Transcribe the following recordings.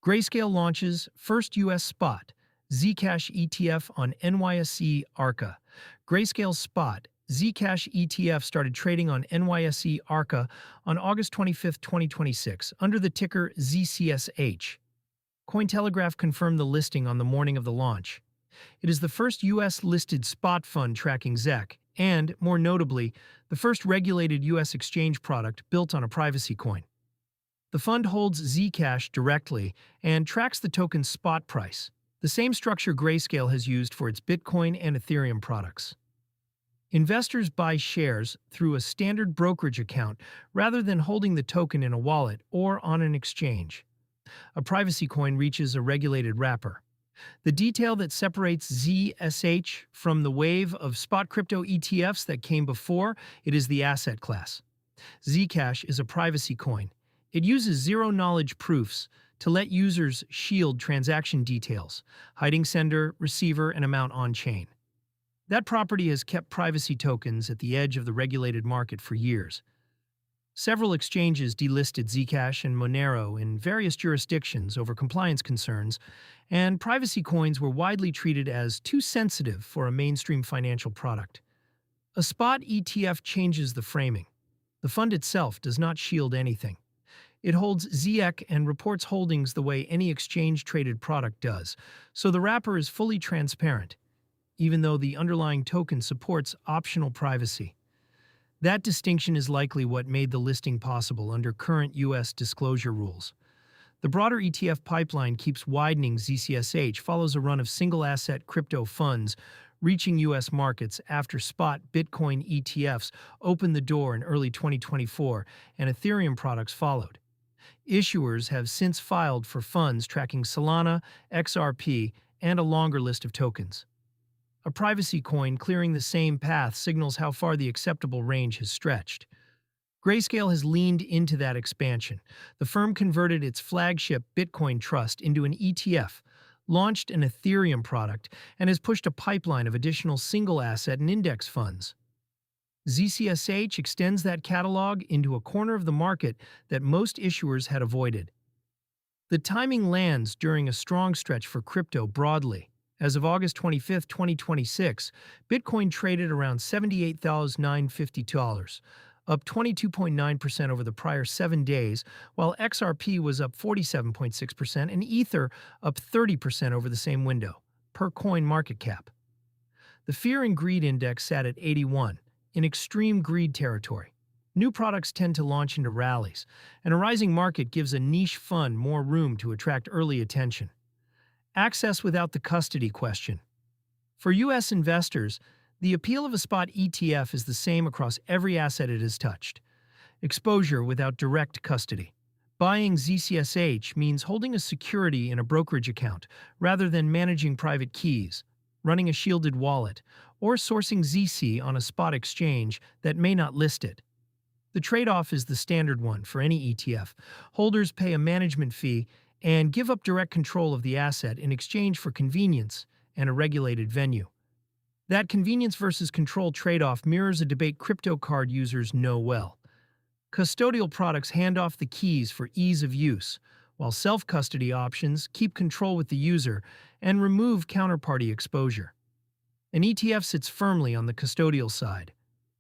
Grayscale launches first U.S. spot Zcash ETF on NYSE Arca. Grayscale spot Zcash ETF started trading on NYSE Arca on August 25, 2026, under the ticker ZCSH. Cointelegraph confirmed the listing on the morning of the launch. It is the first U.S.-listed spot fund tracking ZEC and, more notably, the first regulated U.S. exchange product built on a privacy coin. The fund holds Zcash directly and tracks the token's spot price, the same structure Grayscale has used for its Bitcoin and Ethereum products. Investors buy shares through a standard brokerage account rather than holding the token in a wallet or on an exchange. A privacy coin reaches a regulated wrapper. The detail that separates ZCSH from the wave of spot crypto ETFs that came before it is the asset class. Zcash is a privacy coin. It uses zero-knowledge proofs to let users shield transaction details, hiding sender, receiver, and amount on-chain. That property has kept privacy tokens at the edge of the regulated market for years. Several exchanges delisted Zcash and Monero in various jurisdictions over compliance concerns, and privacy coins were widely treated as too sensitive for a mainstream financial product. A spot ETF changes the framing. The fund itself does not shield anything. It holds ZEC and reports holdings the way any exchange-traded product does, so the wrapper is fully transparent, even though the underlying token supports optional privacy. That distinction is likely what made the listing possible under current U.S. disclosure rules. The broader ETF pipeline keeps widening. ZCSH follows a run of single-asset crypto funds reaching U.S. markets after spot Bitcoin ETFs opened the door in early 2024 and Ethereum products followed. Issuers have since filed for funds tracking Solana, XRP, and a longer list of tokens. A privacy coin clearing the same path signals how far the acceptable range has stretched. Grayscale has leaned into that expansion. The firm converted its flagship Bitcoin trust into an ETF, launched an Ethereum product, and has pushed a pipeline of additional single-asset and index funds. ZCSH extends that catalog into a corner of the market that most issuers had avoided. The timing lands during a strong stretch for crypto broadly. As of August 25, 2026, Bitcoin traded around $78,950, up 22.9% over the prior 7 days, while XRP was up 47.6% and Ether up 30% over the same window, per coin market cap. The Fear and Greed Index sat at 81, in extreme greed territory. New products tend to launch into rallies, and a rising market gives a niche fund more room to attract early attention. Access without the custody question. For U.S. investors, the appeal of a spot ETF is the same across every asset it has touched. Exposure without direct custody. Buying ZCSH means holding a security in a brokerage account rather than managing private keys, running a shielded wallet, or sourcing ZC on a spot exchange that may not list it. The trade-off is the standard one for any ETF. Holders pay a management fee and give up direct control of the asset in exchange for convenience and a regulated venue. That convenience versus control trade-off mirrors a debate crypto card users know well. Custodial products hand off the keys for ease of use, while self-custody options keep control with the user and remove counterparty exposure. An ETF sits firmly on the custodial side.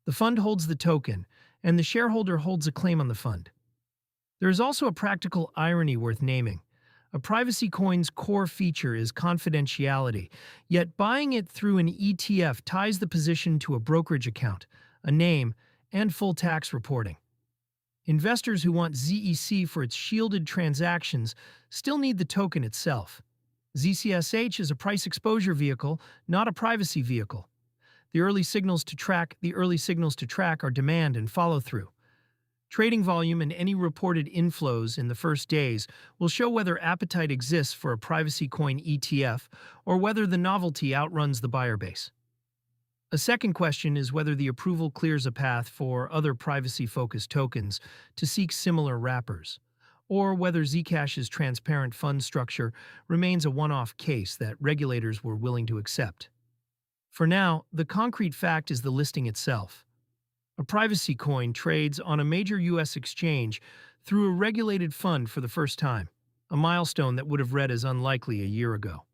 The fund holds the token, and the shareholder holds a claim on the fund. There is also a practical irony worth naming. A privacy coin's core feature is confidentiality, yet buying it through an ETF ties the position to a brokerage account, a name, and full tax reporting. Investors who want ZEC for its shielded transactions still need the token itself. ZCSH is a price exposure vehicle, not a privacy vehicle. The early signals to track are demand and follow-through. Trading volume and any reported inflows in the first days will show whether appetite exists for a privacy coin ETF or whether the novelty outruns the buyer base. A second question is whether the approval clears a path for other privacy-focused tokens to seek similar wrappers, or whether Zcash's transparent fund structure remains a one-off case that regulators were willing to accept. For now, the concrete fact is the listing itself. A privacy coin trades on a major U.S. exchange through a regulated fund for the first time. a milestone that would have read as unlikely a year ago.